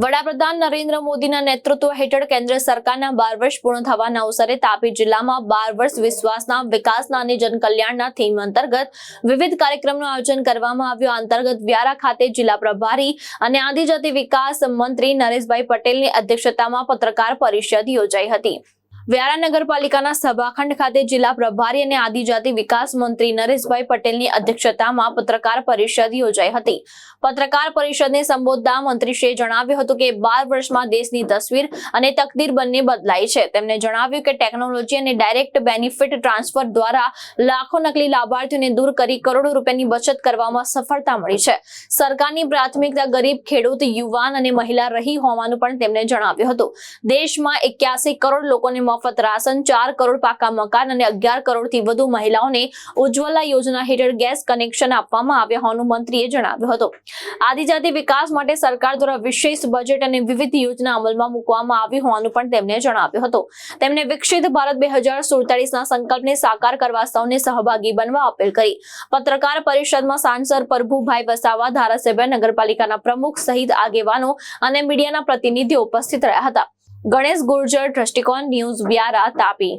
વડાપ્રધાન નરેન્દ્ર મોદીના નેતૃત્વ હેઠળ કેન્દ્ર સરકારના 12 વર્ષ પૂર્ણ થવાના અવસરે તાપી જિલ્લામાં 12 વર્ષ વિશ્વાસના વિકાસના અને જનકલ્યાણના થીમ અંતર્ગત વિવિધ કાર્યક્રમનું આયોજન કરવામાં આવ્યું. અંતર્ગત વ્યારા ખાતે જિલ્લા પ્રભારી અને આદિજાતિ વિકાસ મંત્રી નરેશભાઈ પટેલની અધ્યક્ષતામાં પત્રકાર પરિષદ યોજાઈ હતી. વ્યારા નગરપાલિકાના સભાખંડ ખાતે જિલ્લા પ્રભારી અને આદિજાતિ વિકાસ મંત્રી નરેશભાઈ પટેલની અધ્યક્ષતામાં પત્રકાર પરિષદ યોજાઈ હતી. પત્રકાર પરિષદને સંબોધતા મંત્રીશ્રીએ જણાવ્યું હતું કે 12 વર્ષમાં દેશની તસવીર અને તકદીર બંને બદલાઈ છે. તેમણે જણાવ્યું કે ટેકનોલોજી અને ડાયરેક્ટ બેનિફિટ ટ્રાન્સફર દ્વારા લાખો નકલી લાભાર્થીઓને દૂર કરી કરોડો રૂપિયાની બચત કરવામાં સફળતા મળી છે. સરકારની પ્રાથમિકતા ગરીબ, ખેડૂત, યુવાન અને મહિલા રહી હોવાનું પણ તેમણે જણાવ્યું હતું. દેશમાં 81 કરોડ લોકોને મફત રાશન, 4 કરોડ પાકા મકાન અને 11 કરોડથી વધુ મહિલાઓને ઉજ્જવલા યોજના હેઠળ ગેસ કનેક્શન આપવામાં આવ્યા હોવાનું મંત્રીએ જણાવ્યું હતું. આદિજાતિ વિકાસ માટે સરકાર દ્વારા વિશેષ બજેટ અને વિવિધ યોજના અમલમાં મૂકવામાં આવી હોવાનું પણ તેમણે જણાવ્યું હતું. તેમણે વિકસિત ભારત 2047ના સંકલ્પને સાકાર કરવા સૌને સહભાગી બનવા અપીલ કરી. પત્રકાર પરિષદમાં સાંસદ પ્રભુભાઈ વસાવા, ધારાસભ્ય, નગરપાલિકાના પ્રમુખ સહિત આગેવાનો અને મીડિયાના પ્રતિનિધિઓ ઉપસ્થિત રહ્યા હતા. ગણેશ ગુર્જર, દ્રષ્ટિકોણ ન્યૂઝ, વ્યારા, તાપી.